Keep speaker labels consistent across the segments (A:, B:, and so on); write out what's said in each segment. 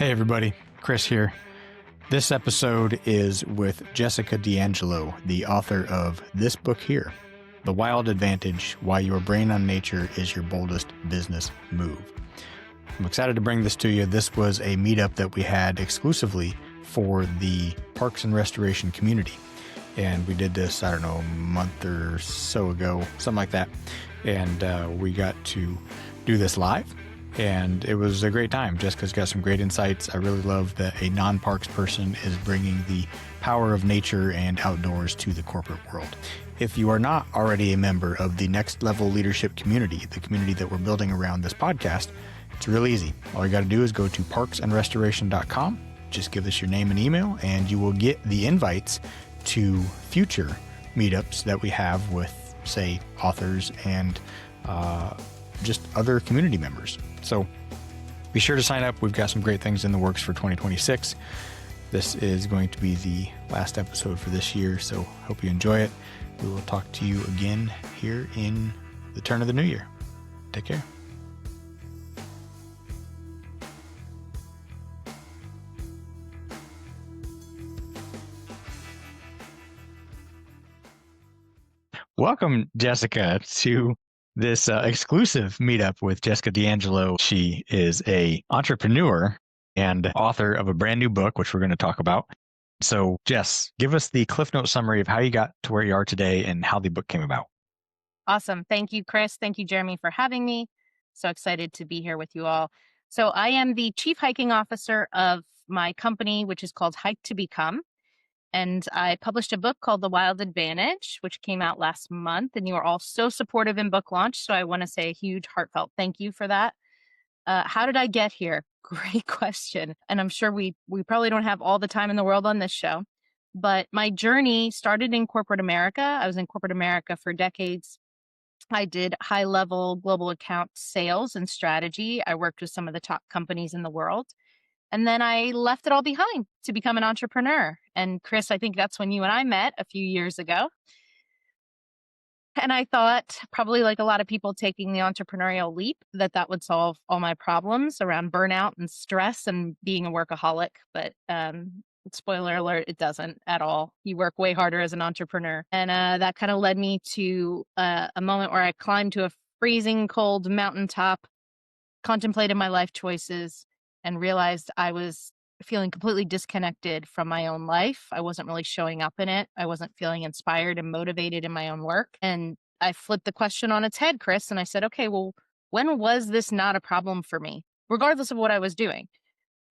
A: Hey everybody, Chris here. This episode is with Jessica DeAngelo, the author of this book here, The Wild Advantage: Why Your Brain on Nature is Your Boldest Business Move. I'm excited to bring this to you. This was a meetup that we had exclusively for the Parks and Restoration community. And we did this, a month or so ago, something like that. And we got to do this live. And it was a great time. Jessica's got some great insights. I really love that a non-parks person is bringing the power of nature and outdoors to the corporate world. If you are not already a member of the Next Level Leadership community, the community that we're building around this podcast, it's really easy. All you got to do is go to parksandrestoration.com. Just give us your name and email, and you will get the invites to future meetups that we have with, say, authors and just other community members. So be sure to sign up. We've got some great things in the works for 2026. This is going to be the last episode for this year, so hope you enjoy it. We will talk to you again here in the turn of the new year. Take care. Welcome, Jessica, to this exclusive meetup with Jessica DeAngelo. She is a entrepreneur and author of a brand new book, which we're going to talk about. So, Jess, give us the Cliff Note summary of how you got to where you are today and how the book came about.
B: Awesome. Thank you, Chris. Thank you, Jeremy, for having me. So excited to be here with you all. So I am the chief hiking officer of my company, which is called Hike to Become. And I published a book called The Wild Advantage, which came out last month. And you are all so supportive in book launch. So I want to say a huge heartfelt thank you for that. How did I get here? Great question. And I'm sure we probably don't have all the time in the world on this show. But my journey started in corporate America. I was in corporate America for decades. I did high-level global account sales and strategy. I worked with some of the top companies in the world. And then I left it all behind to become an entrepreneur. And Chris, I think that's when you and I met a few years ago. And I thought, probably like a lot of people taking the entrepreneurial leap, that would solve all my problems around burnout and stress and being a workaholic. But spoiler alert, it doesn't at all. You work way harder as an entrepreneur. And that kind of led me to a moment where I climbed to a freezing cold mountaintop, contemplated my life choices, and realized I was feeling completely disconnected from my own life. I wasn't really showing up in it. I wasn't feeling inspired and motivated in my own work. And I flipped the question on its head, Chris, and I said, okay, well, when was this not a problem for me, regardless of what I was doing?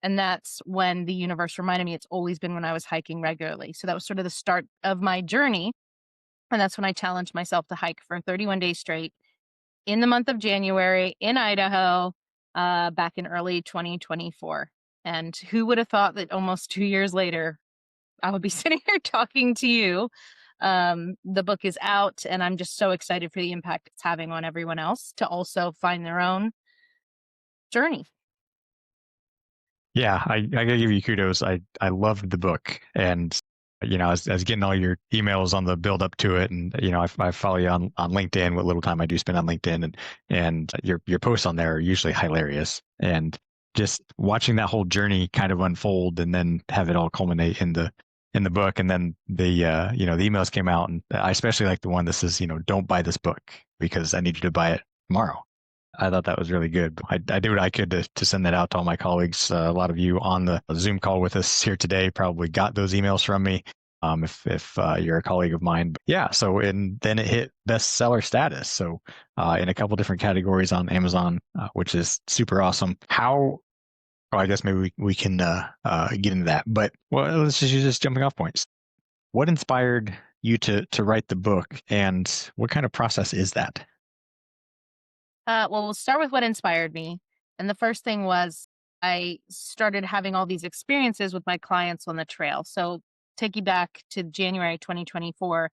B: And that's when the universe reminded me it's always been when I was hiking regularly. So that was sort of the start of my journey. And that's when I challenged myself to hike for 31 days straight in the month of January in Idaho, back in early 2024. And who would have thought that almost 2 years later, I would be sitting here talking to you. The book is out, and I'm just so excited for the impact it's having on everyone else to also find their own journey.
A: Yeah, I got to give you kudos. I loved the book. And I was getting all your emails on the build up to it, and I follow you on LinkedIn. What little time I do spend on LinkedIn, and your posts on there are usually hilarious. And just watching that whole journey kind of unfold, and then have it all culminate in the book, and then the the emails came out, and I especially like the one that says don't buy this book because I need you to buy it tomorrow. I thought that was really good. I did what I could to send that out to all my colleagues. A lot of you on the Zoom call with us here today probably got those emails from me. If you're a colleague of mine, but yeah. So and then it hit bestseller status. So in a couple different categories on Amazon, which is super awesome. How? Well, I guess maybe we can get into that. But well, let's just use this jumping off points. What inspired you to write the book, and what kind of process is that?
B: Well, we'll start with what inspired me. And the first thing was I started having all these experiences with my clients on the trail. So take you back to January 2024,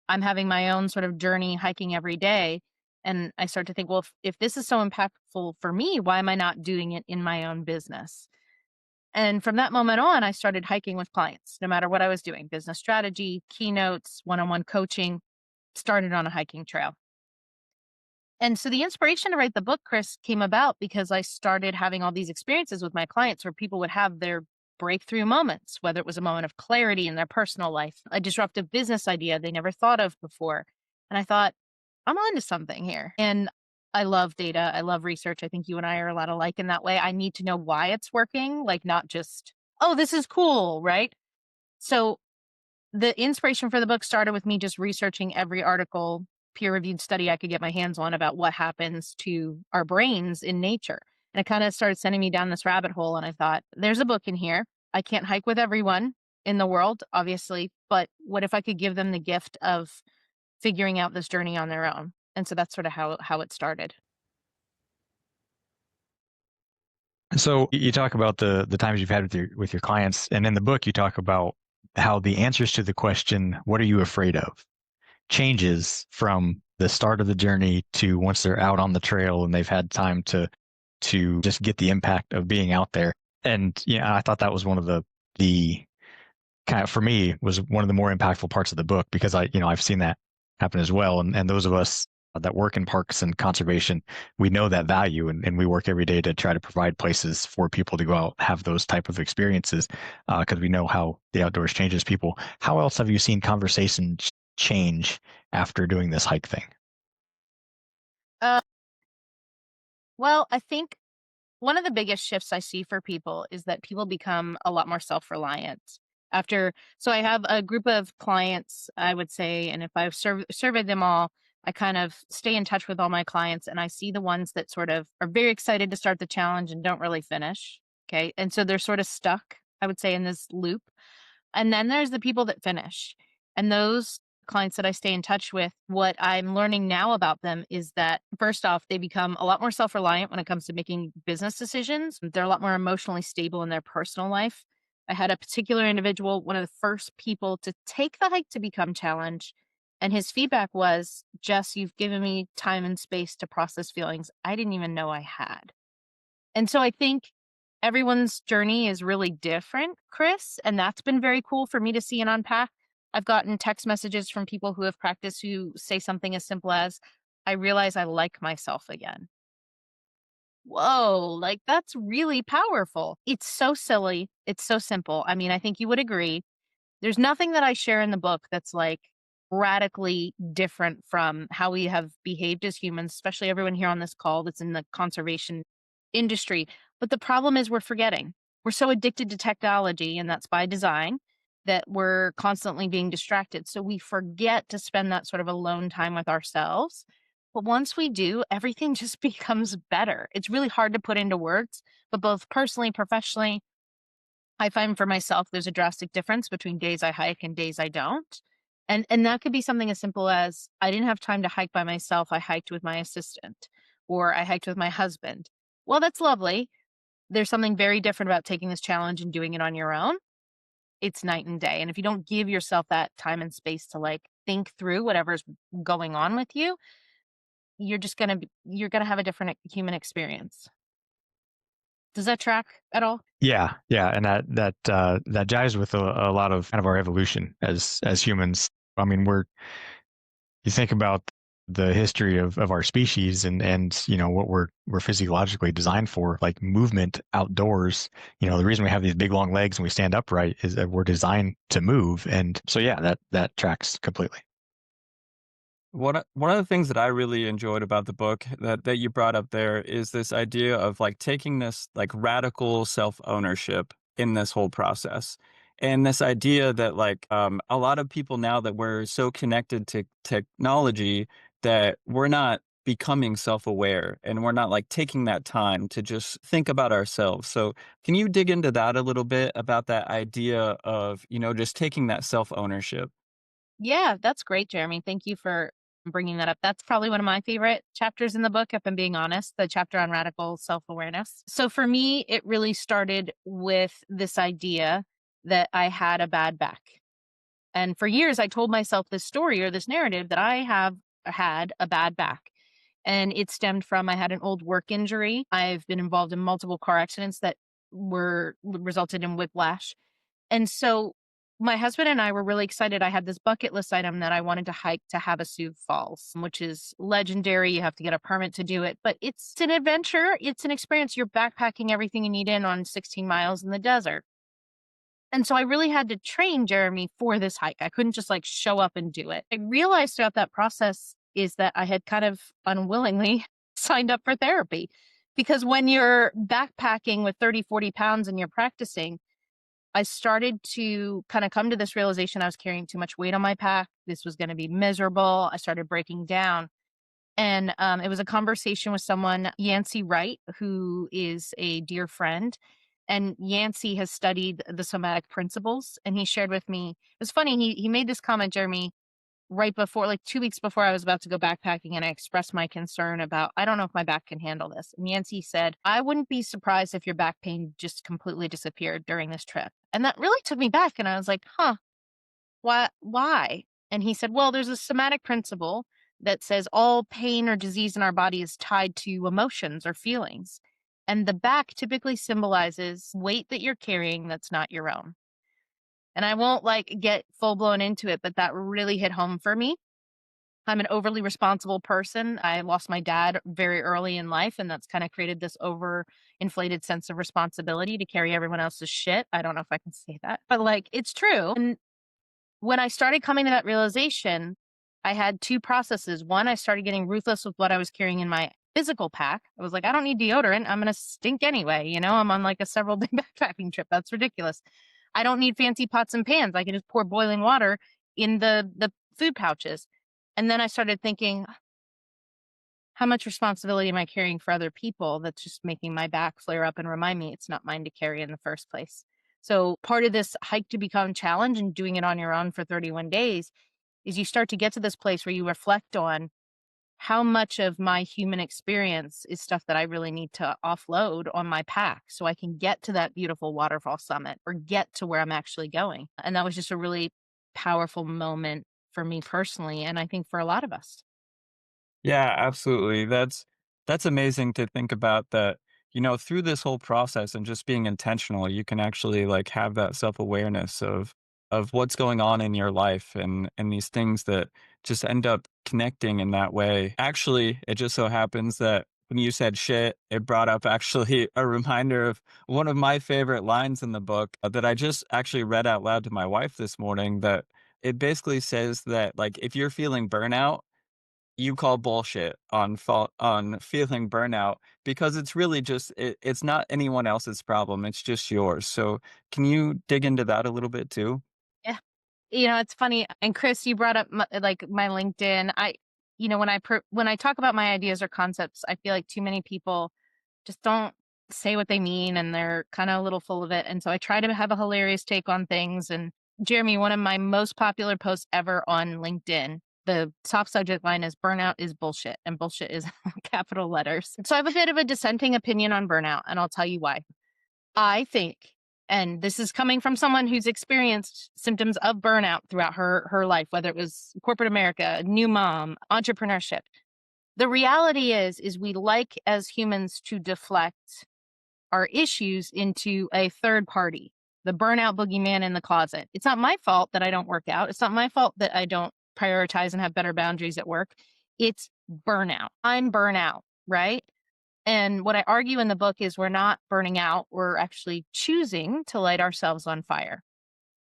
B: I'm having my own sort of journey hiking every day. And I start to think, well, if this is so impactful for me, why am I not doing it in my own business? And from that moment on, I started hiking with clients, no matter what I was doing, business strategy, keynotes, one-on-one coaching, started on a hiking trail. And so the inspiration to write the book, Chris, came about because I started having all these experiences with my clients where people would have their breakthrough moments, whether it was a moment of clarity in their personal life, a disruptive business idea they never thought of before. And I thought, I'm onto something here. And I love data. I love research. I think you and I are a lot alike in that way. I need to know why it's working, like not just, oh, this is cool, right? So the inspiration for the book started with me just researching every article, peer reviewed study I could get my hands on about what happens to our brains in nature. And it kind of started sending me down this rabbit hole. And I thought, there's a book in here. I can't hike with everyone in the world, obviously, but what if I could give them the gift of figuring out this journey on their own? And so that's sort of how it started.
A: So you talk about the times you've had with your clients, and in the book you talk about how the answers to the question, "What are you afraid of?" changes from the start of the journey to once they're out on the trail and they've had time to just get the impact of being out there. And I thought that was one of the kind of, for me, was one of the more impactful parts of the book, because I've seen that happen as well. And those of us that work in parks and conservation, we know that value, and we work every day to try to provide places for people to go out, have those type of experiences, because we know how the outdoors changes people. How else have you seen conversations change after doing this hike thing?
B: Uh, well, I think one of the biggest shifts I see for people is that people become a lot more self-reliant after. So I have a group of clients, I would say, and if I've surveyed them all, I kind of stay in touch with all my clients and I see the ones that sort of are very excited to start the challenge and don't really finish. Okay. And so they're sort of stuck, I would say, in this loop. And then there's the people that finish. And those clients that I stay in touch with, what I'm learning now about them is that first off, they become a lot more self reliant when it comes to making business decisions. They're a lot more emotionally stable in their personal life. I had a particular individual, one of the first people to take the hike to become challenge. And his feedback was, Jess, you've given me time and space to process feelings I didn't even know I had. And so I think everyone's journey is really different, Chris, and that's been very cool for me to see and unpack. I've gotten text messages from people who have practiced who say something as simple as, I realize I like myself again. Whoa, like that's really powerful. It's so silly. It's so simple. I mean, I think you would agree. There's nothing that I share in the book that's like radically different from how we have behaved as humans, especially everyone here on this call that's in the conservation industry. But the problem is we're forgetting. We're so addicted to technology, and that's by design, that we're constantly being distracted. So we forget to spend that sort of alone time with ourselves. But once we do, everything just becomes better. It's really hard to put into words, but both personally, professionally, I find for myself there's a drastic difference between days I hike and days I don't. And that could be something as simple as I didn't have time to hike by myself, I hiked with my assistant or I hiked with my husband. Well, that's lovely. There's something very different about taking this challenge and doing it on your own. It's night and day. And if you don't give yourself that time and space to like think through whatever's going on with you, you're going to have a different human experience. Does that track at all?
A: Yeah, yeah, and that jives with a lot of kind of our evolution as humans. I mean, you think about the history of our species, and what we're physiologically designed for, like movement outdoors. The reason we have these big long legs and we stand upright is that we're designed to move. And so yeah, that tracks completely.
C: One of the things that I really enjoyed about the book that you brought up there is this idea of like taking this like radical self-ownership in this whole process. And this idea that like a lot of people now that we're so connected to technology that we're not becoming self-aware and we're not like taking that time to just think about ourselves. So can you dig into that a little bit about that idea of, just taking that self-ownership?
B: Yeah, that's great, Jeremy. Thank you for bringing that up. That's probably one of my favorite chapters in the book, if I'm being honest, the chapter on radical self awareness. So for me, it really started with this idea that I had a bad back. And for years, I told myself this story or this narrative that I have had a bad back. And it stemmed from I had an old work injury. I've been involved in multiple car accidents that resulted in whiplash. And so My husband and I were really excited. I had this bucket list item that I wanted to hike to Havasu Falls, which is legendary. You have to get a permit to do it, but it's an adventure. It's an experience. You're backpacking everything you need in on 16 miles in the desert. And so I really had to train Jeremy for this hike. I couldn't just like show up and do it. I realized throughout that process is that I had kind of unwillingly signed up for therapy because when you're backpacking with 30, 40 pounds and you're practicing, I started to kind of come to this realization I was carrying too much weight on my pack. This was going to be miserable. I started breaking down. And it was a conversation with someone, Yancey Wright, who is a dear friend. And Yancey has studied the somatic principles. And he shared with me, it was funny, he made this comment, Jeremy, right before, like 2 weeks before I was about to go backpacking. And I expressed my concern about, I don't know if my back can handle this. And Yancey said, I wouldn't be surprised if your back pain just completely disappeared during this trip. And that really took me back. And I was like, huh, why? And he said, well, there's a somatic principle that says all pain or disease in our body is tied to emotions or feelings. And the back typically symbolizes weight that you're carrying that's not your own. And I won't like get full blown into it, but that really hit home for me. I'm an overly responsible person. I lost my dad very early in life, and that's kind of created this over inflated sense of responsibility to carry everyone else's shit. I don't know if I can say that, but like it's true. And when I started coming to that realization, I had two processes. One, I started getting ruthless with what I was carrying in my physical pack. I was like, I don't need deodorant. I'm going to stink anyway. You know, I'm on like a several day backpacking trip. That's ridiculous. I don't need fancy pots and pans. I can just pour boiling water in the food pouches. And then I started thinking, how much responsibility am I carrying for other people that's just making my back flare up and remind me it's not mine to carry in the first place? So part of this hike to become challenge and doing it on your own for 31 days is you start to get to this place where you reflect on how much of my human experience is stuff that I really need to offload on my pack so I can get to that beautiful waterfall summit or get to where I'm actually going. And that was just a really powerful moment for me personally, and I think for a lot of us.
C: Yeah, absolutely. That's amazing to think about that, through this whole process and just being intentional, you can actually like have that self-awareness of what's going on in your life and these things that just end up connecting in that way. Actually, it just so happens that when you said shit, it brought up actually a reminder of one of my favorite lines in the book that I just actually read out loud to my wife this morning that it basically says that like if you're feeling burnout, you call bullshit on feeling burnout because it's really just it's not anyone else's problem, it's just yours. So, can you dig into that a little bit too?
B: Yeah. It's funny. And Chris, you brought up like my LinkedIn. When I talk about my ideas or concepts, I feel like too many people just don't say what they mean and they're kind of a little full of it. And so I try to have a hilarious take on things. And Jeremy, one of my most popular posts ever on LinkedIn, the top subject line is burnout is bullshit, and bullshit is capital letters. So I have a bit of a dissenting opinion on burnout, and I'll tell you why. I think, and this is coming from someone who's experienced symptoms of burnout throughout her life, whether it was corporate America, new mom, entrepreneurship. The reality is we like as humans to deflect our issues into a third party, the burnout boogeyman in the closet. It's not my fault that I don't work out. It's not my fault that I don't prioritize and have better boundaries at work. It's burnout. I'm burnout, right? And what I argue in the book is we're not burning out. We're actually choosing to light ourselves on fire.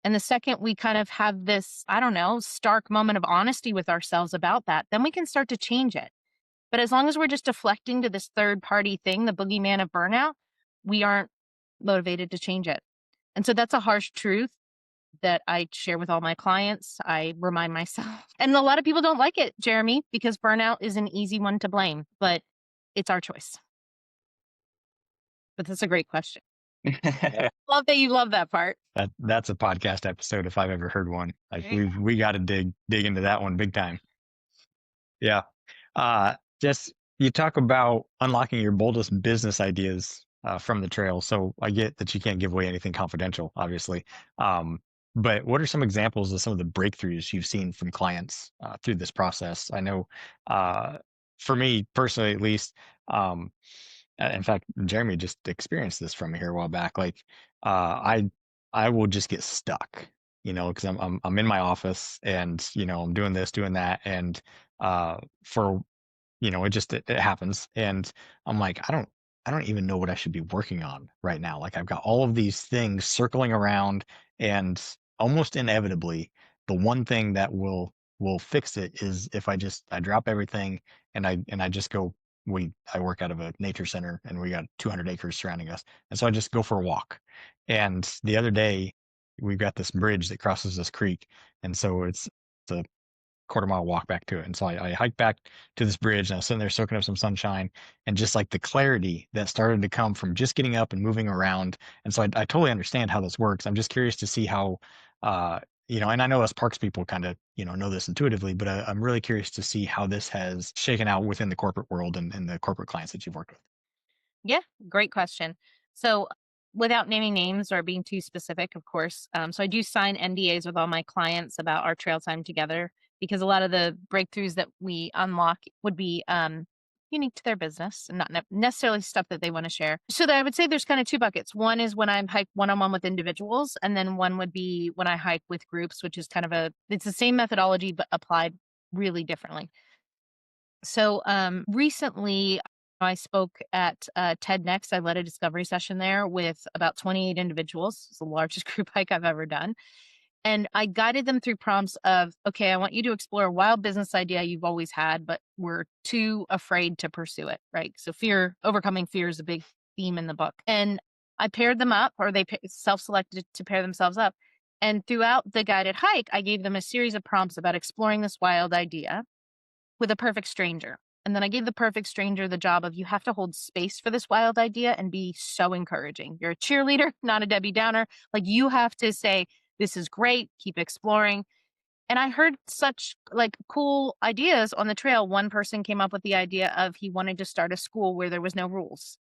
B: And the second we kind of have this, I don't know, stark moment of honesty with ourselves about that, then we can start to change it. But as long as we're just deflecting to this third party thing, the boogeyman of burnout, we aren't motivated to change it. And so that's a harsh truth that I share with all my clients. I remind myself. And a lot of people don't like it, Jeremy, because burnout is an easy one to blame, but it's our choice. But that's a great question. Love that you love that part.
A: That's a podcast episode if I've ever heard one. Like we got to dig into that one big time. Yeah. Just you talk about unlocking your boldest business ideas from the trail. So I get that you can't give away anything confidential, obviously. But what are some examples of some of the breakthroughs you've seen from clients through this process? I know for me personally, at least, in fact, Jeremy just experienced this from me here a while back. Like, I will just get stuck, because I'm in my office and I'm doing this, doing that, and for it happens. And I'm like, I don't even know what I should be working on right now. Like I've got all of these things circling around, and almost inevitably, the one thing that will fix it is if I drop everything and I just go. I work out of a nature center and we got 200 acres surrounding us. And so I just go for a walk. And the other day we've got this bridge that crosses this creek. And so it's a quarter-mile walk back to it. And so I hiked back to this bridge and I was sitting there soaking up some sunshine, and just like the clarity that started to come from just getting up and moving around. And so I totally understand how this works. I'm just curious to see how, and I know us parks people kind of, know this intuitively, but I'm really curious to see how this has shaken out within the corporate world and the corporate clients that you've worked with.
B: Yeah, great question. So, without naming names or being too specific, of course, so I do sign NDAs with all my clients about our trail time together because a lot of the breakthroughs that we unlock would be unique to their business and not necessarily stuff that they want to share. So, I would say there's kind of two buckets. One is when I'm hike one on one with individuals, and then one would be when I hike with groups, which is kind of it's the same methodology but applied really differently. So recently, I spoke at TED Next. I led a discovery session there with about 28 individuals. It's the largest group hike I've ever done. And I guided them through prompts of, okay, I want you to explore a wild business idea you've always had, but were too afraid to pursue it, right? So overcoming fear is a big theme in the book. And I paired them up, or they self-selected to pair themselves up. And throughout the guided hike, I gave them a series of prompts about exploring this wild idea with a perfect stranger. And then I gave the perfect stranger the job of, you have to hold space for this wild idea and be so encouraging. You're a cheerleader, not a Debbie Downer. Like, you have to say, this is great, keep exploring. And I heard such like cool ideas on the trail. One person came up with the idea of, he wanted to start a school where there was no rules.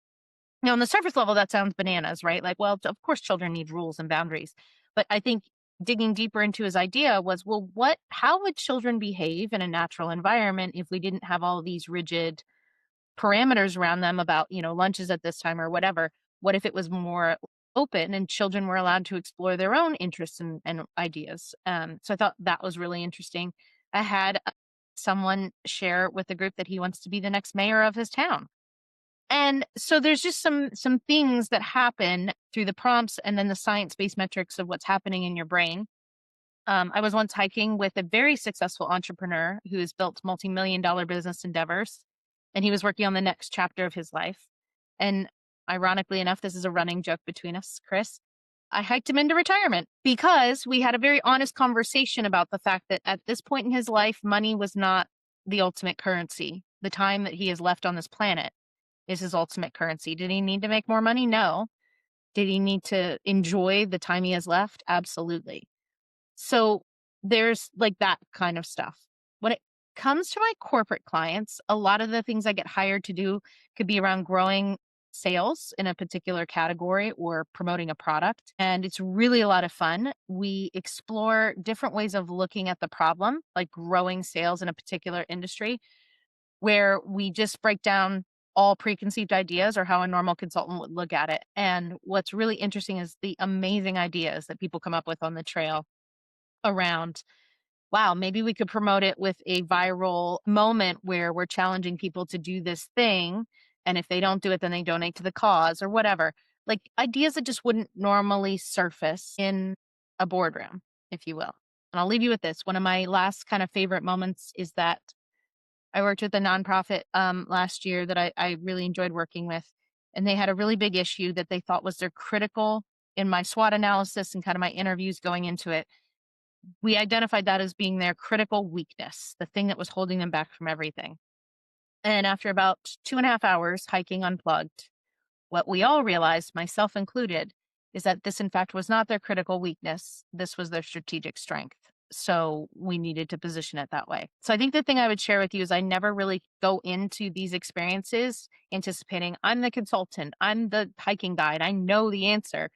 B: Now, on the surface level, that sounds bananas, right? Like, well, of course children need rules and boundaries. But I think digging deeper into his idea was, well, how would children behave in a natural environment if we didn't have all these rigid parameters around them about, lunches at this time or whatever? What if it was more open and children were allowed to explore their own interests and ideas? So I thought that was really interesting. I had someone share with the group that he wants to be the next mayor of his town. And so there's just some things that happen through the prompts and then the science-based metrics of what's happening in your brain. I was once hiking with a very successful entrepreneur who has built multi-million-dollar business endeavors, and he was working on the next chapter of his life. And ironically enough, this is a running joke between us, Chris. I hiked him into retirement because we had a very honest conversation about the fact that at this point in his life, money was not the ultimate currency. The time that he has left on this planet is his ultimate currency. Did he need to make more money? No. Did he need to enjoy the time he has left? Absolutely. So there's like that kind of stuff. When it comes to my corporate clients, a lot of the things I get hired to do could be around growing sales in a particular category or promoting a product. And it's really a lot of fun. We explore different ways of looking at the problem, like growing sales in a particular industry, where we just break down all preconceived ideas or how a normal consultant would look at it. And what's really interesting is the amazing ideas that people come up with on the trail around, wow, maybe we could promote it with a viral moment where we're challenging people to do this thing. And if they don't do it, then they donate to the cause or whatever. Like ideas that just wouldn't normally surface in a boardroom, if you will. And I'll leave you with this. One of my last kind of favorite moments is that I worked with a nonprofit last year that I really enjoyed working with. And they had a really big issue that they thought was their critical, in my SWOT analysis and kind of my interviews going into it. We identified that as being their critical weakness, the thing that was holding them back from everything. And after about 2.5 hours hiking unplugged, what we all realized, myself included, is that this, in fact, was not their critical weakness. This was their strategic strength. So we needed to position it that way. So I think the thing I would share with you is I never really go into these experiences anticipating I'm the consultant, I'm the hiking guide, I know the answer.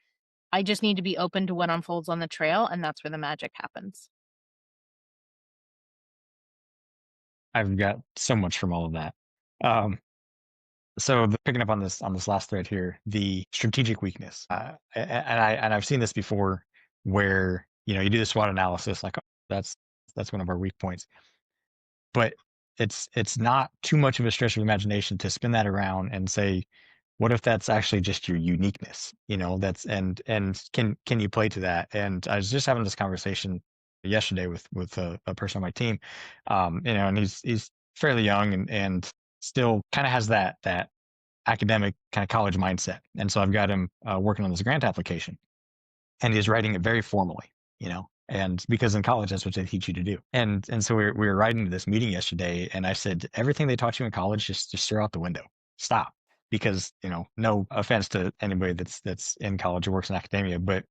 B: I just need to be open to what unfolds on the trail, and that's where the magic happens.
A: I've got so much from all of that. Um, so picking up on this last thread here, the strategic weakness, and I've seen this before, where you do the SWOT analysis, like, oh, that's one of our weak points. But it's not too much of a stretch of imagination to spin that around and say, what if that's actually just your uniqueness? That's and can you play to that? And I was just having this conversation yesterday with a person on my team, and he's fairly young and still kind of has that academic kind of college mindset. And so I've got him working on this grant application, and he's writing it very formally, and because in college that's what they teach you to do. And so we were riding to this meeting yesterday, and I said, everything they taught you in college, just throw out the window. Stop. Because, no offense to anybody that's in college or works in academia, but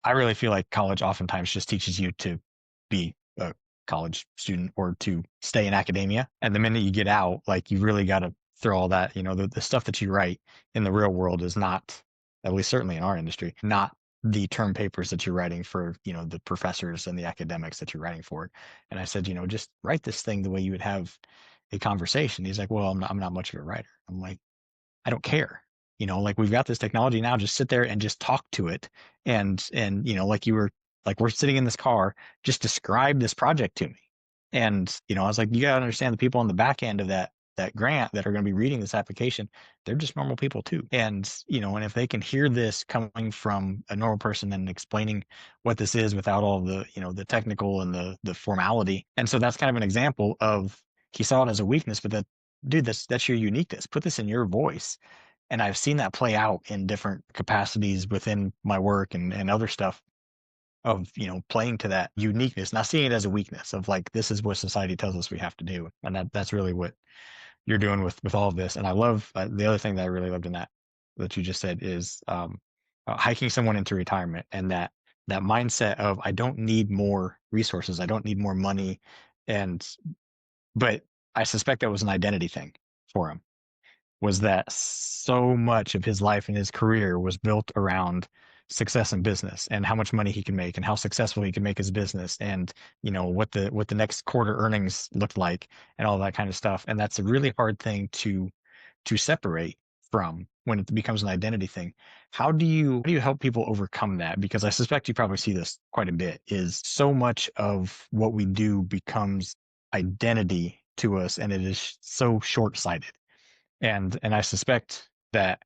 A: I really feel like college oftentimes just teaches you to be a college student or to stay in academia. And the minute you get out, like, you really got to throw all that, the stuff that you write in the real world is not, at least certainly in our industry, not the term papers that you're writing for, the professors and the academics that you're writing for. And I said, just write this thing the way you would have a conversation. He's like, well, I'm not much of a writer. I'm like, I don't care. Like, we've got this technology now, just sit there and just talk to it. And, like we're sitting in this car, just describe this project to me. And, I was like, you got to understand the people on the back end of that grant that are going to be reading this application, they're just normal people too. And, and if they can hear this coming from a normal person and explaining what this is without all the, the technical and the formality. And so that's kind of an example of, he saw it as a weakness, but that, dude, that's your uniqueness. Put this in your voice. And I've seen that play out in different capacities within my work and other stuff of, playing to that uniqueness, not seeing it as a weakness of like, this is what society tells us we have to do. And that's really what you're doing with all of this. And I love the other thing that I really loved in that you just said is hiking someone into retirement, and that mindset of, I don't need more resources. I don't need more money. But I suspect that was an identity thing for him, was that so much of his life and his career was built around success in business and how much money he can make and how successful he can make his business, and what the next quarter earnings looked like and all that kind of stuff. And that's a really hard thing to separate from when it becomes an identity thing. How do you help people overcome that? Because I suspect you probably see this quite a bit, is so much of what we do becomes identity to us, and it is so short-sighted. And I suspect that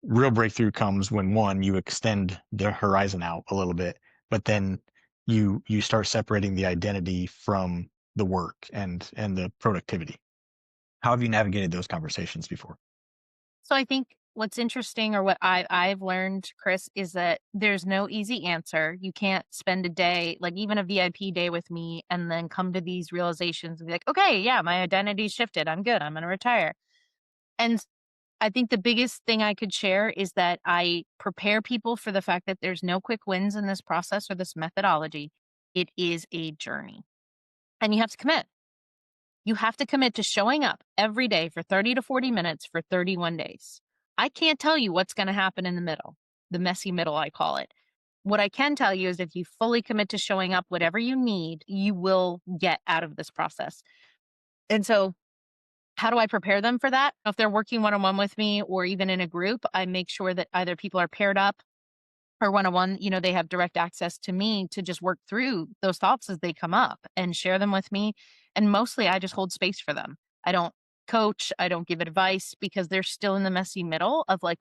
A: real breakthrough comes when, one, you extend the horizon out a little bit, but then you start separating the identity from the work and the productivity. How have you navigated those conversations before?
B: So I think what's interesting, or what I've learned, Chris, is that there's no easy answer. You can't spend a day, like even a VIP day with me, and then come to these realizations and be like, okay, yeah, my identity's shifted. I'm good. I'm going to retire. And I think the biggest thing I could share is that I prepare people for the fact that there's no quick wins in this process or this methodology. It is a journey, and you have to commit. You have to commit to showing up every day for 30 to 40 minutes for 31 days. I can't tell you what's going to happen in the middle, the messy middle, I call it. What I can tell you is, if you fully commit to showing up, whatever you need, you will get out of this process. And so, how do I prepare them for that? If they're working one-on-one with me or even in a group, I make sure that either people are paired up or one-on-one, they have direct access to me to just work through those thoughts as they come up and share them with me. And mostly I just hold space for them. I don't coach, I don't give advice, because they're still in the messy middle of, like,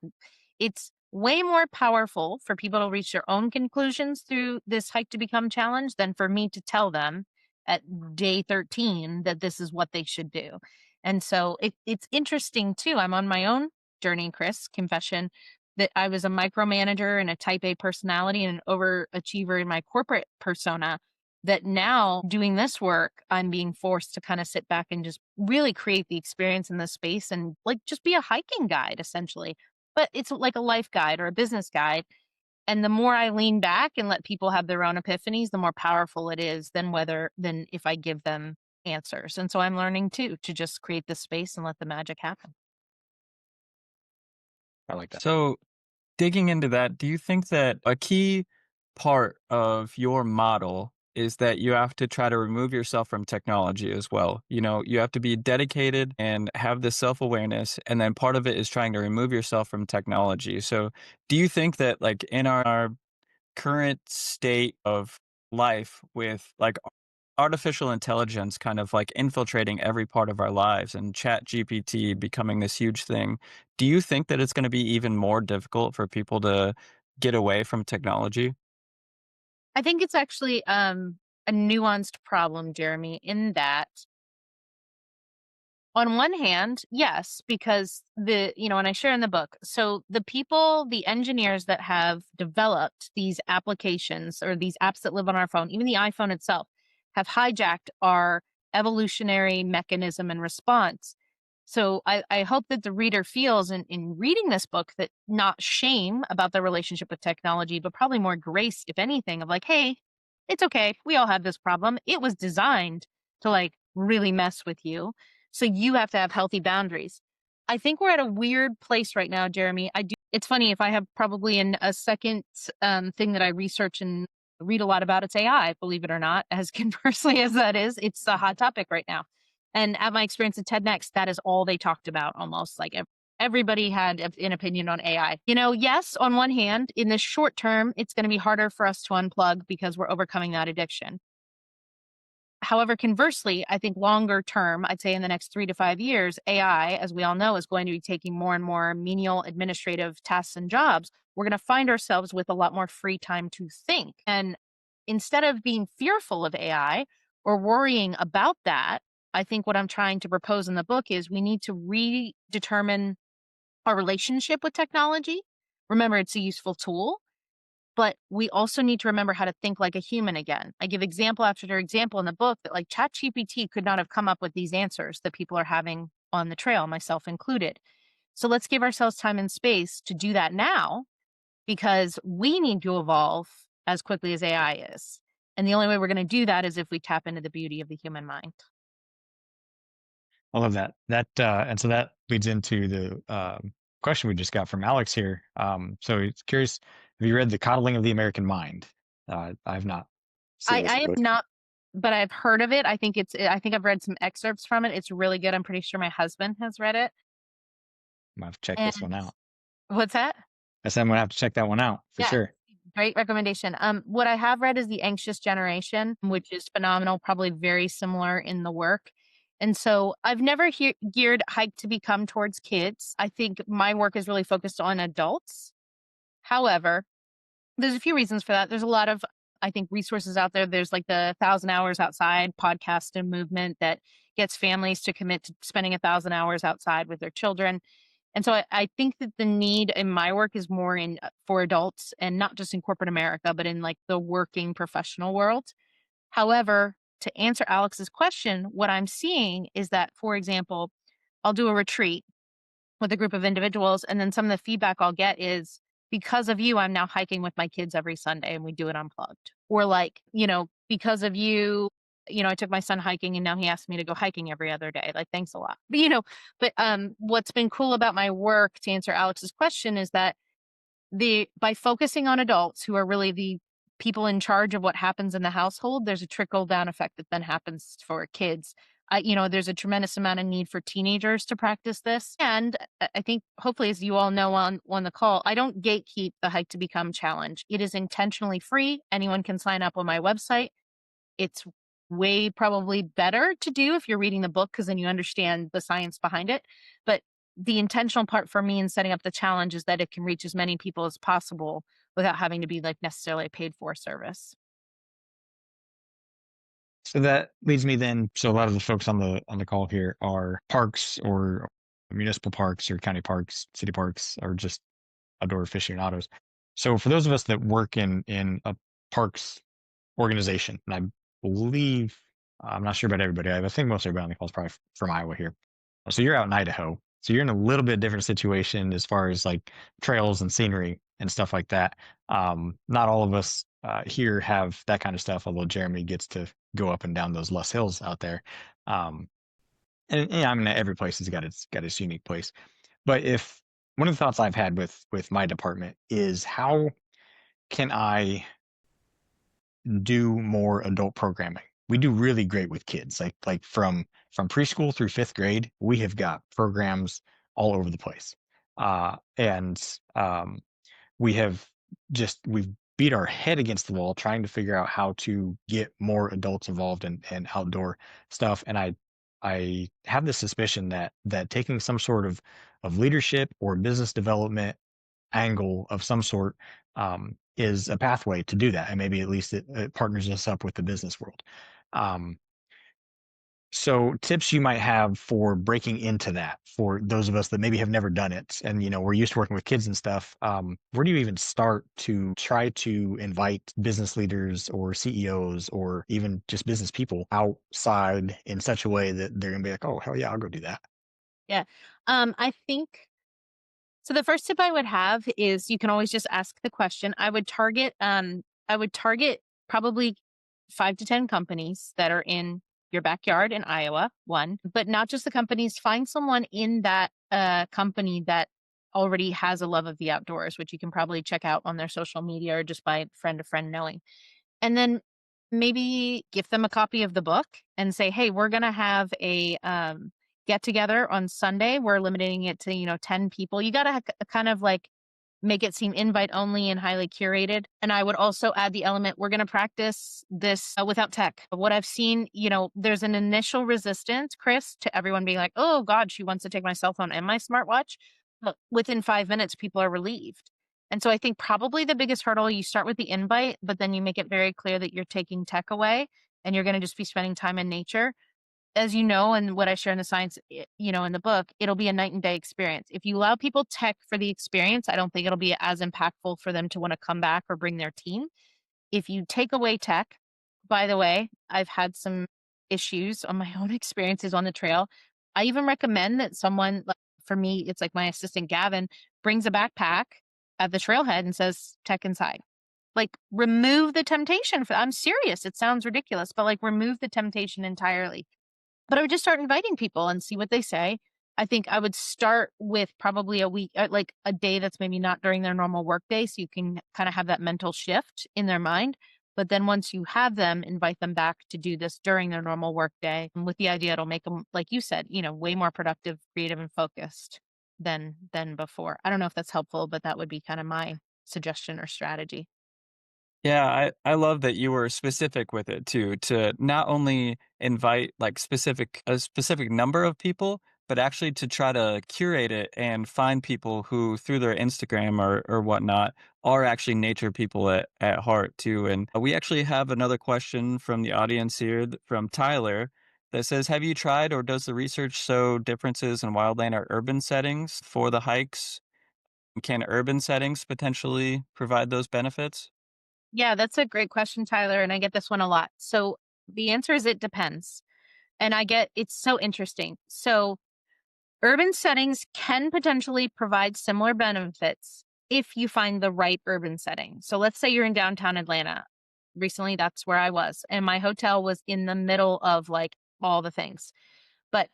B: it's way more powerful for people to reach their own conclusions through this Hike to Become challenge than for me to tell them at day 13 that this is what they should do. And so it's interesting too. I'm on my own journey, Chris, confession, that I was a micromanager and a type A personality and an overachiever in my corporate persona, that now doing this work, I'm being forced to kind of sit back and just really create the experience in this space and, like, just be a hiking guide essentially. But it's like a life guide or a business guide. And the more I lean back and let people have their own epiphanies, the more powerful it is than if I give them answers. And so I'm learning too, to just create this space and let the magic happen.
A: I like that.
C: So, digging into that, do you think that a key part of your model is that you have to try to remove yourself from technology as well? You have to be dedicated and have this self-awareness, and then part of it is trying to remove yourself from technology. So, do you think that, like, in our current state of life with like artificial intelligence kind of like infiltrating every part of our lives and chat GPT becoming this huge thing, do you think that it's going to be even more difficult for people to get away from technology?
B: I think it's actually a nuanced problem, Jeremy, in that on one hand, yes, because and I share in the book. So the people, the engineers that have developed these applications or these apps that live on our phone, even the iPhone itself, have hijacked our evolutionary mechanism and response. So I hope that the reader feels in reading this book that not shame about their relationship with technology, but probably more grace, if anything, of like, hey, it's okay. We all have this problem. It was designed to like really mess with you. So you have to have healthy boundaries. I think we're at a weird place right now, Jeremy. It's funny if I have probably a second thing that I research and read a lot about, it's AI, believe it or not, as conversely as that is, it's a hot topic right now. And at my experience at TED Next, that is all they talked about almost like everybody had an opinion on AI. Yes, on one hand, in the short term, it's going to be harder for us to unplug because we're overcoming that addiction. However, conversely, I think longer term, I'd say in the next 3 to 5 years, AI, as we all know, is going to be taking more and more menial administrative tasks and jobs. We're going to find ourselves with a lot more free time to think. And instead of being fearful of AI or worrying about that, I think what I'm trying to propose in the book is we need to redetermine our relationship with technology. Remember, it's a useful tool, but we also need to remember how to think like a human again. I give example after example in the book that like ChatGPT could not have come up with these answers that people are having on the trail, myself included. So let's give ourselves time and space to do that now because we need to evolve as quickly as AI is. And the only way we're going to do that is if we tap into the beauty of the human mind.
A: I love that. And so that leads into the question we just got from Alex here. So he's curious, have you read The Coddling of the American Mind? I've not seen this
B: I have
A: book.
B: not, but I've heard of it. I think I've read some excerpts from it. It's really good. I'm pretty sure my husband has read it.
A: I'm gonna have to check this one
B: And
A: out.
B: what's that?
A: I said I'm gonna have to check that one out for
B: Yeah,
A: sure.
B: great recommendation. What I have read is The Anxious Generation, which is phenomenal, probably very similar in the work. And so I've never geared Hike to Become towards kids. I think my work is really focused on adults. However, there's a few reasons for that. There's a lot of, I think, resources out there. There's like the 1,000 Hours Outside podcast and movement that gets families to commit to spending 1,000 hours outside with their children. And so I think that the need in my work is more in for adults and not just in corporate America, but in like the working professional world. However, to answer Alex's question, what I'm seeing is that, for example, I'll do a retreat with a group of individuals, and then some of the feedback I'll get is, because of you, I'm now hiking with my kids every Sunday and we do it unplugged. Or like, because of you, I took my son hiking and now he asks me to go hiking every other day. Like, thanks a lot. But what's been cool about my work to answer Alex's question is that by focusing on adults who are really the people in charge of what happens in the household, there's a trickle down effect that then happens for kids. There's a tremendous amount of need for teenagers to practice this. And I think hopefully, as you all know on the call, I don't gatekeep the Hike to Become challenge. It is intentionally free. Anyone can sign up on my website. It's way probably better to do if you're reading the book because then you understand the science behind it. But the intentional part for me in setting up the challenge is that it can reach as many people as possible without having to be like necessarily a paid for service.
A: So that leads me then. So a lot of the folks on the call here are parks or municipal parks or county parks, city parks, or just outdoor aficionados. So for those of us that work in a parks organization, and I believe I'm not sure about everybody. I think most everybody on the call is probably from Iowa here. So you're out in Idaho. So you're in a little bit different situation as far as like trails and scenery and stuff like that. Not all of us here have that kind of stuff, although Jeremy gets to go up and down those lush hills out there. Um, and yeah, I mean, every place has got its unique place. But if one of the thoughts I've had with my department is how can I do more adult programming? We do really great with kids, like from preschool through fifth grade. We have got programs all over the place, and we have we've beat our head against the wall trying to figure out how to get more adults involved in outdoor stuff. And I have the suspicion that taking some sort of leadership or business development angle of some sort is a pathway to do that. And maybe at least it partners us up with the business world. Um, so tips you might have for breaking into that for those of us that maybe have never done it and we're used to working with kids and stuff. Where do you even start to try to invite business leaders or CEOs or even just business people outside in such a way that they're gonna be like, oh hell yeah, I'll go do that.
B: Yeah. I think so. The first tip I would have is you can always just ask the question. I would target probably 5 to 10 companies that are in your backyard in Iowa, one, but not just the companies. Find someone in that company that already has a love of the outdoors, which you can probably check out on their social media or just by friend to friend knowing. And then maybe give them a copy of the book and say, hey, we're going to have a get together on Sunday. We're limiting it to, 10 people. You got to kind of like make it seem invite only and highly curated. And I would also add the element, we're going to practice this without tech. What I've seen, there's an initial resistance, Chris, to everyone being like, oh God, she wants to take my cell phone and my smartwatch. But within 5 minutes, people are relieved. And so I think probably the biggest hurdle, you start with the invite, but then you make it very clear that you're taking tech away and you're going to just be spending time in nature. As you know, and what I share in the science, in the book, it'll be a night and day experience. If you allow people tech for the experience, I don't think it'll be as impactful for them to want to come back or bring their team. If you take away tech, by the way, I've had some issues on my own experiences on the trail. I even recommend that someone, like for me, it's like my assistant Gavin, brings a backpack at the trailhead and says, tech inside. Like remove the temptation. I'm serious. It sounds ridiculous, but like remove the temptation entirely. But I would just start inviting people and see what they say. I think I would start with probably a week, like a day that's maybe not during their normal work day. So you can kind of have that mental shift in their mind. But then once you have them, invite them back to do this during their normal work day with the idea it'll make them, like you said, way more productive, creative, and focused than before. I don't know if that's helpful, but that would be kind of my suggestion or strategy.
C: Yeah, I love that you were specific with it too, to not only invite like a specific number of people, but actually to try to curate it and find people who through their Instagram or whatnot are actually nature people at heart too. And we actually have another question from the audience here from Tyler that says, have you tried or does the research show differences in wildland or urban settings for the hikes? Can urban settings potentially provide those benefits?
B: Yeah, that's a great question, Tyler. And I get this one a lot. So the answer is it depends. And it's so interesting. So urban settings can potentially provide similar benefits if you find the right urban setting. So let's say you're in downtown Atlanta. Recently, that's where I was. And my hotel was in the middle of like all the things. But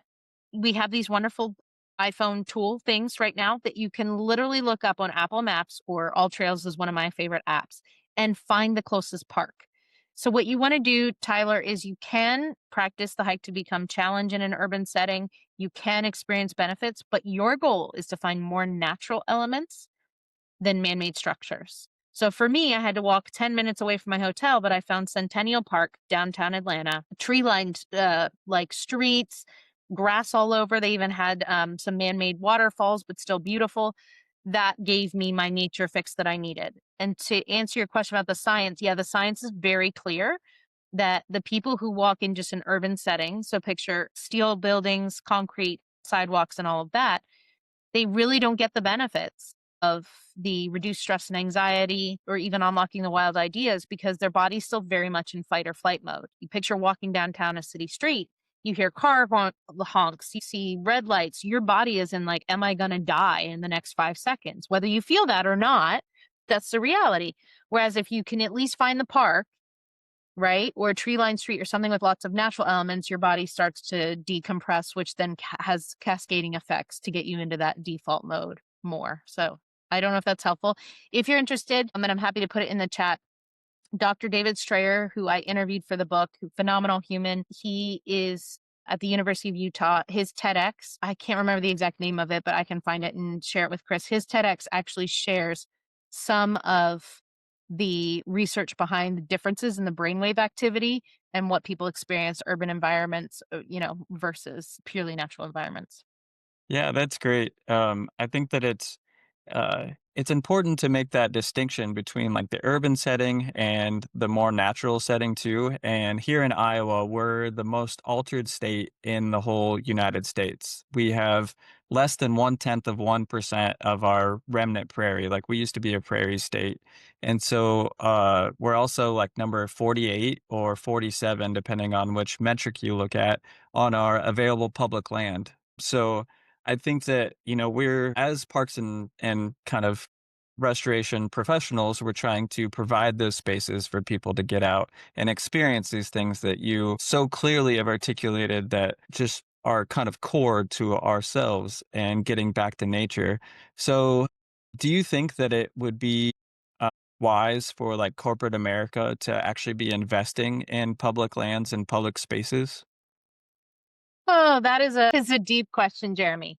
B: we have these wonderful iPhone tool things right now that you can literally look up on Apple Maps, or All Trails is one of my favorite apps, and find the closest park. So what you want to do, Tyler, is you can practice the hike to become challenge in an urban setting. You can experience benefits, but your goal is to find more natural elements than man-made structures. So for me, I had to walk 10 minutes away from my hotel, but I found Centennial Park, downtown Atlanta, tree-lined like streets, grass all over. They even had some man-made waterfalls, but still beautiful. That gave me my nature fix that I needed. And to answer your question about the science, yeah, the science is very clear that the people who walk in just an urban setting, so picture steel buildings, concrete sidewalks, and all of that, they really don't get the benefits of the reduced stress and anxiety or even unlocking the wild ideas because their body's still very much in fight or flight mode. You picture walking downtown a city street, you hear honks, you see red lights, your body is in like, am I going to die in the next 5 seconds? Whether you feel that or not, that's the reality. Whereas if you can at least find the park, right, or a tree-lined street or something with lots of natural elements, your body starts to decompress, which then has cascading effects to get you into that default mode more. So I don't know if that's helpful. If you're interested, and I'm happy to put it in the chat, Dr. David Strayer, who I interviewed for the book, phenomenal human. He is at the University of Utah. His TEDx, I can't remember the exact name of it, but I can find it and share it with Chris. His TEDx actually shares some of the research behind the differences in the brainwave activity and what people experience urban environments, versus purely natural environments.
C: Yeah, that's great. I think that it's important to make that distinction between like the urban setting and the more natural setting too. And here in Iowa, we're the most altered state in the whole United States. We have less than 1/10 of 1% of our remnant prairie. Like we used to be a prairie state. And so we're also like number 48 or 47, depending on which metric you look at, on our available public land. So I think that, we're as parks and kind of restoration professionals, we're trying to provide those spaces for people to get out and experience these things that you so clearly have articulated that just are kind of core to ourselves and getting back to nature. So, do you think that it would be uh, wise for like corporate America to actually be investing in public lands and public spaces?
B: Oh, that is a deep question, Jeremy.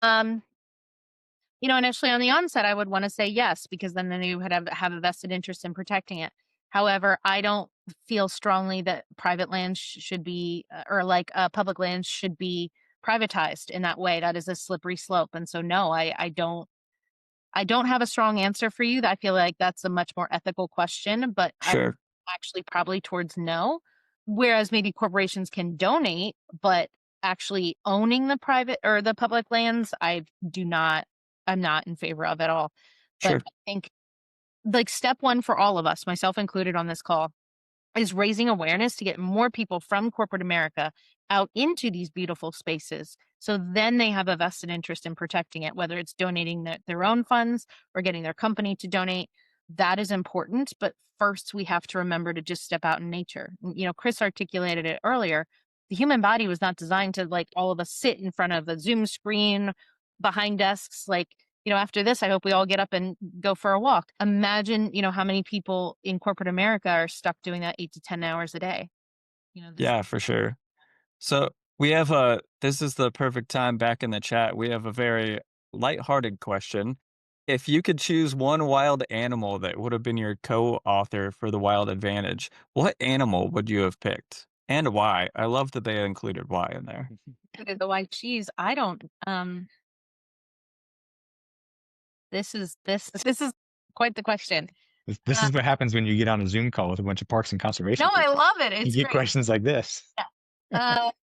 B: Initially on the onset, I would want to say yes, because then you would have a vested interest in protecting it. However, I don't feel strongly that private land should be, or like public land should be privatized in that way. That is a slippery slope. And so, no, I don't have a strong answer for you. I feel like that's a much more ethical question, but I
C: Sure,
B: actually probably towards no. Whereas maybe corporations can donate, but actually owning the private or the public lands, I'm not in favor of at all. But
C: sure.
B: I think like step one for all of us, myself included on this call, is raising awareness to get more people from corporate America out into these beautiful spaces. So then they have a vested interest in protecting it, whether it's donating their own funds or getting their company to donate. That is important. But first, we have to remember to just step out in nature. Chris articulated it earlier. The human body was not designed to like all of us sit in front of a Zoom screen behind desks. Like, after this, I hope we all get up and go for a walk. Imagine, how many people in corporate America are stuck doing that 8 to 10 hours a day. This.
C: Yeah, for sure. So we have this is the perfect time back in the chat. We have a very lighthearted question. If you could choose one wild animal that would have been your co-author for the Wild Advantage, what animal would you have picked? And why? I love that they included why in there.
B: The white cheese. I don't. This is quite the question.
A: This
B: Uh,
A: is what happens when you get on a Zoom call with a bunch of parks and conservation
B: no, I
A: people.
B: love it.
A: You
B: It's
A: get
B: great.
A: questions like this.
B: All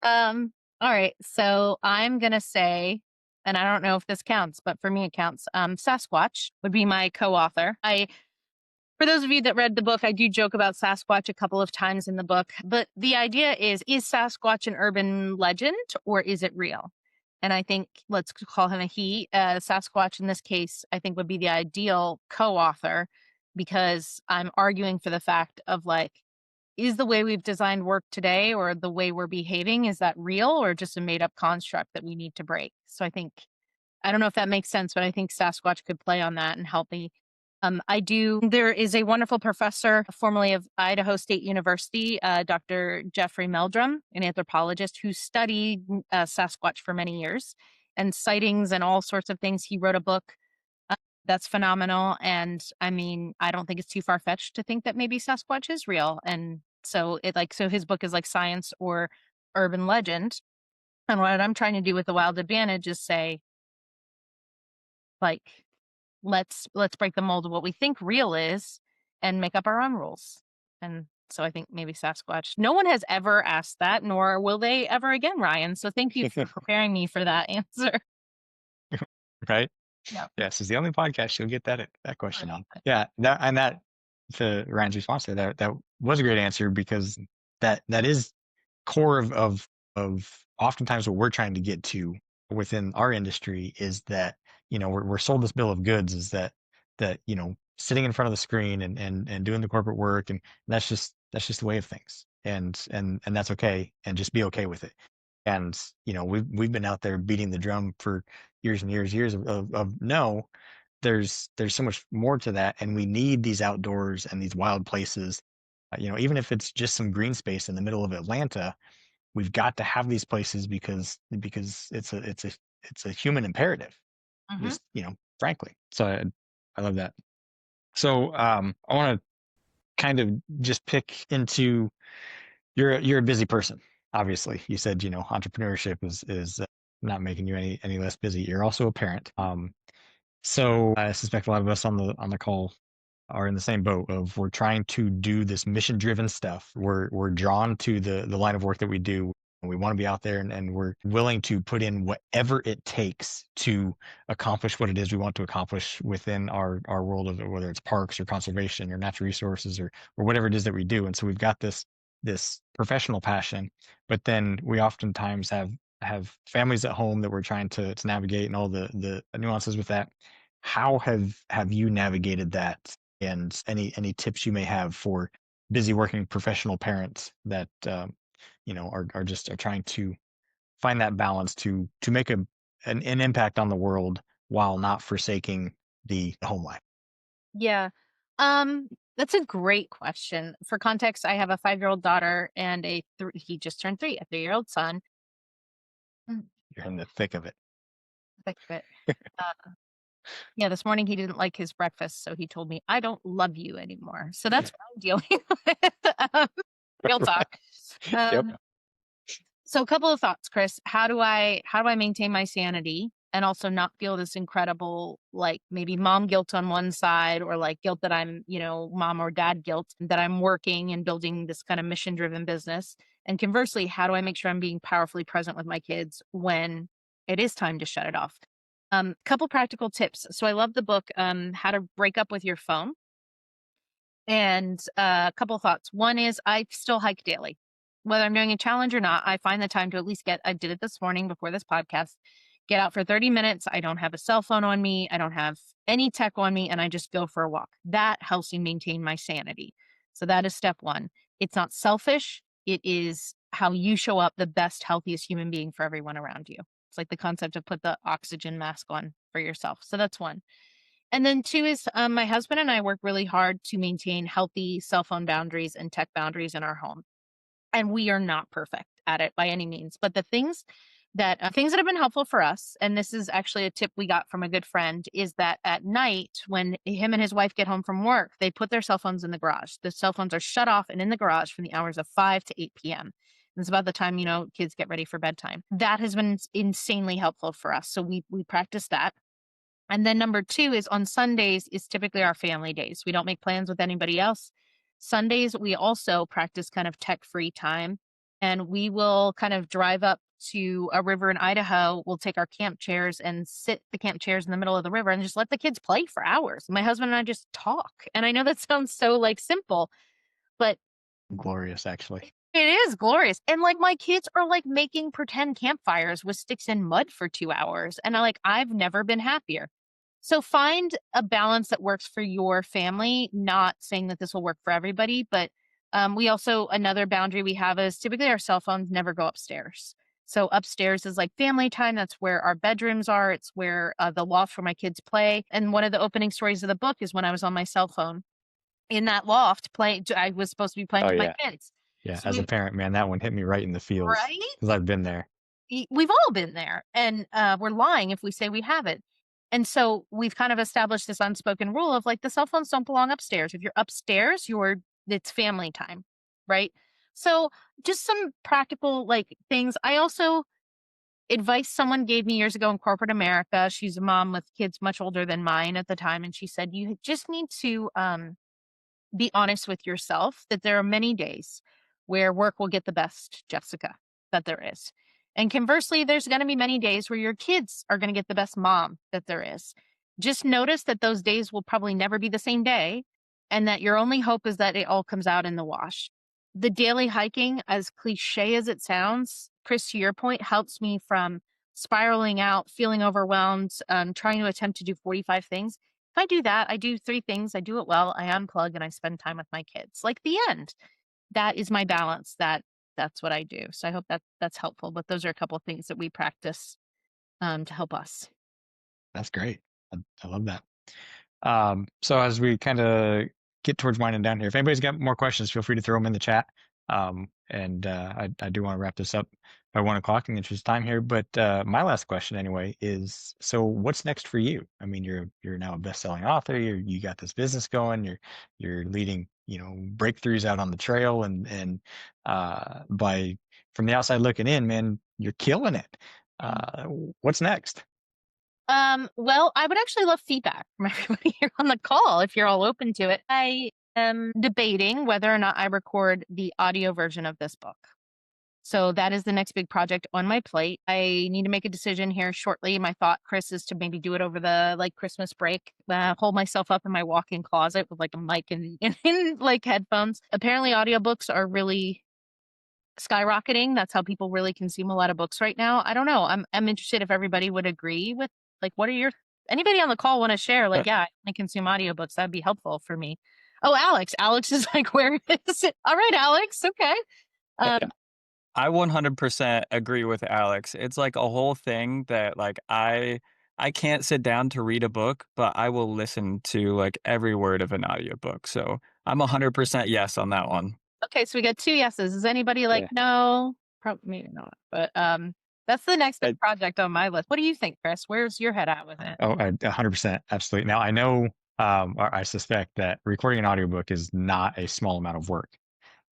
B: right. So I'm gonna say, and I don't know if this counts, but for me it counts. Sasquatch would be my co-author. For those of you that read the book, I do joke about Sasquatch a couple of times in the book, but the idea is Sasquatch an urban legend or is it real? And I think let's call him a he. Sasquatch in this case, I think would be the ideal co-author because I'm arguing for the fact of like, is the way we've designed work today or the way we're behaving, is that real or just a made up construct that we need to break? So I don't know if that makes sense, but I think Sasquatch could play on that and help me. There is a wonderful professor, formerly of Idaho State University, Dr. Jeffrey Meldrum, an anthropologist who studied Sasquatch for many years and sightings and all sorts of things. He wrote a book that's phenomenal. And I mean, I don't think it's too far fetched to think that maybe Sasquatch is real. And so his book is like science or urban legend. And what I'm trying to do with the Wild Advantage is say, like, let's break the mold of what we think real is and make up our own rules. And so I think maybe Sasquatch. No one has ever asked that, nor will they ever again, Ryan. So thank you for preparing me for that answer.
A: Right?
B: Yeah.
A: Yes, is the only podcast you'll get that question on. Yeah, that to Ryan's response there, that was a great answer because that is core of oftentimes what we're trying to get to within our industry is that we're sold this bill of goods is that sitting in front of the screen and doing the corporate work, and that's just the way of things, and that's okay, and just be okay with it. And we've been out there beating the drum for years and years of no, there's so much more to that, and we need these outdoors and these wild places. Even if it's just some green space in the middle of Atlanta, we've got to have these places because it's a human imperative,
B: Mhm.
A: just frankly. So I love that. So I want to kind of just pick into, you're a busy person. Obviously, you said, entrepreneurship is not making you any less busy. You're also a parent. So I suspect a lot of us on the call are in the same boat of, we're trying to do this mission driven stuff. We're drawn to the line of work that we do. And we want to be out there, and we're willing to put in whatever it takes to accomplish what it is we want to accomplish within our world of, whether it's parks or conservation or natural resources or whatever it is that we do. And so we've got this professional passion, but then we oftentimes have families at home that we're trying to navigate, and all the nuances with that. How have you navigated that? And any tips you may have for busy working professional parents that are trying to find that balance to make an impact on the world while not forsaking the home life?
B: Yeah. That's a great question. For context, I have a 5-year-old daughter and he just turned 3, a 3-year-old son. Mm,
A: You're in the thick of it.
B: Think of it. Uh, yeah, this morning he didn't like his breakfast, so he told me, "I don't love you anymore." So that's what I'm dealing with. Real talk.
A: Yep.
B: Um, So a couple of thoughts, Chris. How do I maintain my sanity and also not feel this incredible, like, maybe mom guilt on one side, or like guilt that I'm, mom or dad guilt that I'm working and building this kind of mission driven business. And conversely, how do I make sure I'm being powerfully present with my kids when it is time to shut it off? Couple practical tips. So I love the book, How to Break Up with Your Phone. And a couple thoughts. One is, I still hike daily. Whether I'm doing a challenge or not, I find the time to at least I did it this morning before this podcast, get out for 30 minutes. I don't have a cell phone on me. I don't have any tech on me, and I just go for a walk. That helps me maintain my sanity. So that is step one. It's not selfish. It is how you show up the best, healthiest human being for everyone around you. It's like the concept of put the oxygen mask on for yourself. So that's one. And then two is, my husband and I work really hard to maintain healthy cell phone boundaries and tech boundaries in our home. And we are not perfect at it by any means. But the things that have been helpful for us, and this is actually a tip we got from a good friend, is that at night when him and his wife get home from work, they put their cell phones in the garage. The cell phones are shut off and in the garage from the hours of 5 to 8 p.m. It's about the time, kids get ready for bedtime. That has been insanely helpful for us. So we practice that. And then number two is, on Sundays is typically our family days. We don't make plans with anybody else. Sundays, we also practice kind of tech-free time. And we will kind of drive up to a river in Idaho. We'll take our camp chairs and sit the camp chairs in the middle of the river and just let the kids play for hours. My husband and I just talk. And I know that sounds so like simple, but
A: Glorious, actually.
B: it is glorious. And like, my kids are like making pretend campfires with sticks and mud for 2 hours. And I've never been happier. So find a balance that works for your family, not saying that this will work for everybody, but we also, another boundary we have is typically our cell phones never go upstairs. So upstairs is like family time. That's where our bedrooms are. It's where the loft where my kids play. And one of the opening stories of the book is when I was on my cell phone in that loft playing. I was supposed to be playing
A: Oh
B: with
A: yeah.
B: my kids.
A: Yeah.
B: So
A: As a parent, man, that one hit me right in the feels,
B: right?
A: because I've been there.
B: We've all been there, and we're lying if we say we haven't. And so we've kind of established this unspoken rule of like, the cell phones don't belong upstairs. If you're upstairs, it's family time, right? So just some practical like things. I also advice someone gave me years ago in corporate America. She's a mom with kids much older than mine at the time, and she said, you just need to be honest with yourself that there are many days where work will get the best, Jessica, that there is. And conversely, there's going to be many days where your kids are going to get the best mom that there is. Just notice that those days will probably never be the same day, and that your only hope is that it all comes out in the wash. The daily hiking, as cliche as it sounds, Chris, to your point, helps me from spiraling out, feeling overwhelmed, trying to attempt to do 45 things. If I do that, I do 3 things, I do it well, I unplug, and I spend time with my kids. Like, the end. That is my balance. That's what I do. So I hope that's helpful. But those are a couple of things that we practice to help us.
A: That's great. I love that. So as we kind of get towards winding down here, if anybody's got more questions, feel free to throw them in the chat. I do want to wrap this up by 1 o'clock in the interest of time here. But my last question anyway is, so what's next for you? I mean, you're now a best-selling author. You got this business going. You're leading breakthroughs out on the trail, and by from the outside looking in, man, you're killing it. What's next?
B: Well, I would actually love feedback from everybody here on the call if you're all open to it. I am debating whether or not I record the audio version of this book. So that is the next big project on my plate. I need to make a decision here shortly. My thought, Chris, is to maybe do it over the Christmas break, hold myself up in my walk-in closet with like a mic and like headphones. Apparently audiobooks are really skyrocketing. That's how people really consume a lot of books right now. I don't know. I'm interested if everybody would agree with what are your anybody on the call want to share? Yeah, I only consume audiobooks. That'd be helpful for me. Oh, Alex. Alex is like, where is it? All right, Alex. Okay.
C: I 100% agree with Alex. It's like a whole thing that I can't sit down to read a book, but I will listen to like every word of an audiobook. So I'm 100% yes on that one.
B: Okay, so we got 2 yeses. Is anybody like, no? Probably maybe not. But that's the next big project on my list. What do you think, Chris? Where's your head at with it?
A: Oh, 100%. Absolutely. Now, I know, or I suspect that recording an audiobook is not a small amount of work.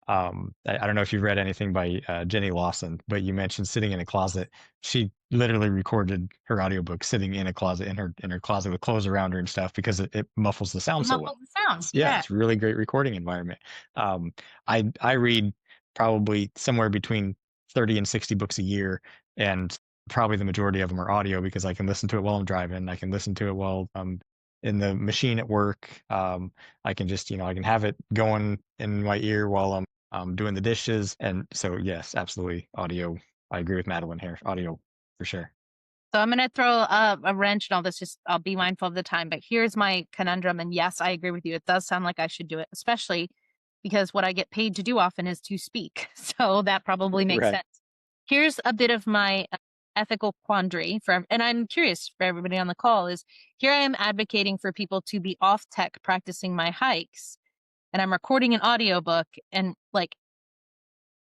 A: I don't know if you've read anything by Jenny Lawson, but you mentioned sitting in a closet. She literally recorded her audiobook sitting in a closet, in her closet with clothes around her and stuff, because it muffles the sound so well.
B: Muffles the sounds.
A: Yeah, it's a really great recording environment. I read probably somewhere between 30 and 60 books a year, and probably the majority of them are audio because I can listen to it while I'm driving. I can listen to it while I'm in the machine at work. I can just, I can have it going in my ear while I'm doing the dishes. And so, yes, absolutely, audio. I agree with Madeline here. Audio for sure.
B: So I'm going to throw a wrench and all this. I'll be mindful of the time. But here's my conundrum. And yes, I agree with you. It does sound like I should do it, especially because what I get paid to do often is to speak. So that probably makes sense. Here's a bit of my ethical quandary and I'm curious for everybody on the call is here I am advocating for people to be off tech practicing my hikes, and I'm recording an audiobook, and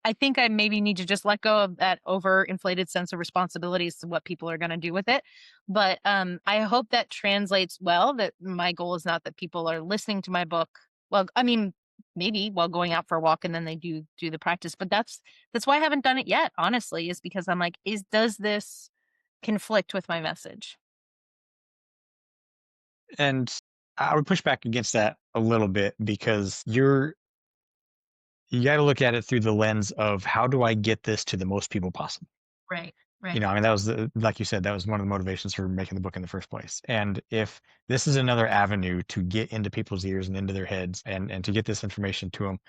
B: I think I maybe need to just let go of that overinflated sense of responsibility as to what people are going to do with it. But I hope that translates well, that my goal is not that people are listening to my book. Well, I mean, maybe while going out for a walk and then they do the practice. But that's why I haven't done it yet, honestly, is because I'm like, does this conflict with my message?
A: And I would push back against that a little bit because you got to look at it through the lens of how do I get this to the most people possible?
B: Right.
A: I mean, that was like you said, that was one of the motivations for making the book in the first place. And if this is another avenue to get into people's ears and into their heads and to get this information to them,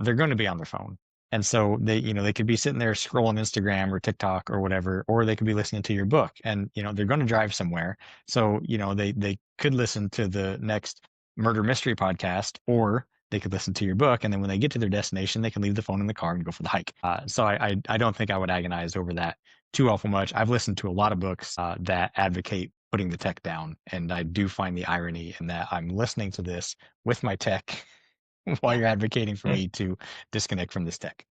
A: they're going to be on their phone. And so they could be sitting there scrolling Instagram or TikTok or whatever, or they could be listening to your book, and, they're going to drive somewhere. So, they could listen to the next murder mystery podcast, or they could listen to your book. And then when they get to their destination, they can leave the phone in the car and go for the hike. So I don't think I would agonize over that too awful much. I've listened to a lot of books that advocate putting the tech down. And I do find the irony in that I'm listening to this with my tech while you're advocating for me to disconnect from this tech.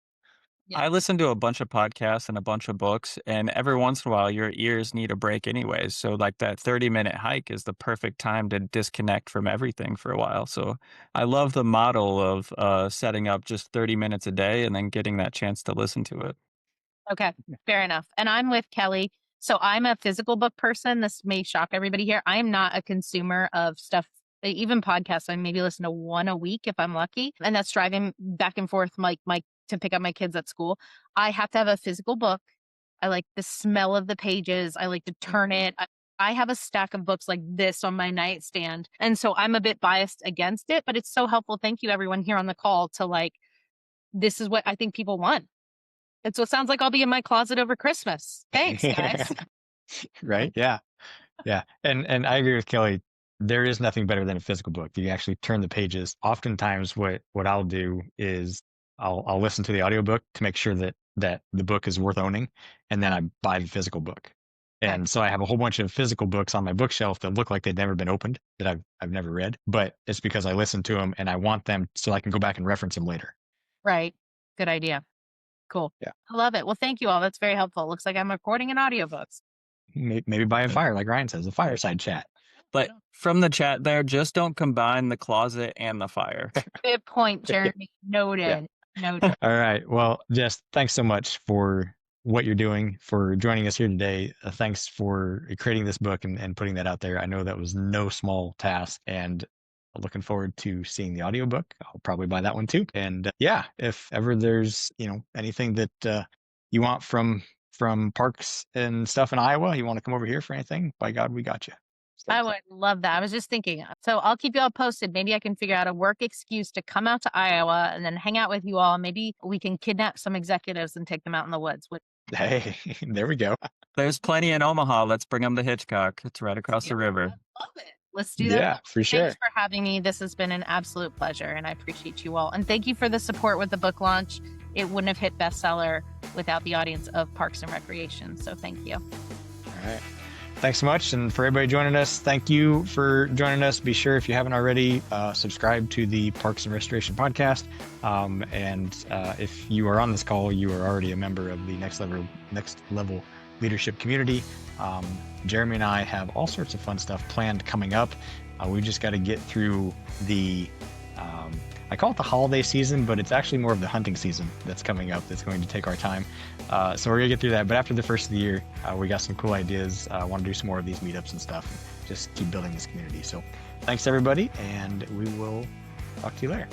C: Yeah. I listen to a bunch of podcasts and a bunch of books, and every once in a while your ears need a break anyways. So like that 30-minute hike is the perfect time to disconnect from everything for a while. So I love the model of setting up just 30 minutes a day and then getting that chance to listen to it.
B: Okay, fair enough. And I'm with Kelly. So I'm a physical book person. This may shock everybody here. I am not a consumer of stuff, even podcasts. I maybe listen to one a week if I'm lucky. And that's driving back and forth to pick up my kids at school. I have to have a physical book. I like the smell of the pages. I like to turn it. I have a stack of books like this on my nightstand. And so I'm a bit biased against it, but it's so helpful. Thank you everyone here on the call to this is what I think people want. And so it sounds like I'll be in my closet over Christmas. Thanks, guys.
A: Right? Yeah. Yeah. And I agree with Kelly. There is nothing better than a physical book. You actually turn the pages. Oftentimes what I'll do is I'll listen to the audiobook to make sure that the book is worth owning, and then I buy the physical book. And so I have a whole bunch of physical books on my bookshelf that look like they've never been opened, that I've never read, but it's because I listened to them and I want them so I can go back and reference them later.
B: Right. Good idea. Cool.
A: Yeah.
B: I love it. Well, thank you all. That's very helpful. Looks like I'm recording an audiobooks.
A: Maybe by a fire, like Ryan says, a fireside chat.
C: But from the chat there, just don't combine the closet and the fire.
B: Good point, Jeremy. Noted. Noted.
A: All right. Well, Jess, thanks so much for what you're doing, for joining us here today. Thanks for creating this book and putting that out there. I know that was no small task, and looking forward to seeing the audiobook. I'll probably buy that one too. And yeah, if ever there's, anything that you want from parks and stuff in Iowa, you want to come over here for anything, by God, we got you.
B: I would love that. I was just thinking. So I'll keep you all posted. Maybe I can figure out a work excuse to come out to Iowa and then hang out with you all. Maybe we can kidnap some executives and take them out in the woods.
A: Hey, there we go.
C: There's plenty in Omaha. Let's bring them to Hitchcock. It's right across the river.
B: I love it. Let's do that.
A: Yeah, for sure.
B: Thanks for having me. This has been an absolute pleasure, and I appreciate you all. And thank you for the support with the book launch. It wouldn't have hit bestseller without the audience of Parks and Recreation. So thank you.
A: All right. Thanks so much. And for everybody joining us, thank you for joining us. Be sure, if you haven't already, subscribe to the Parks and Restoration podcast. And if you are on this call, you are already a member of the Next Level Leadership community. Jeremy and I have all sorts of fun stuff planned coming up. We just got to get through the, I call it the holiday season, but it's actually more of the hunting season that's coming up that's going to take our time. So we're going to get through that. But after the first of the year, we got some cool ideas. I want to do some more of these meetups and stuff. And just keep building this community. So thanks, everybody, and we will talk to you later.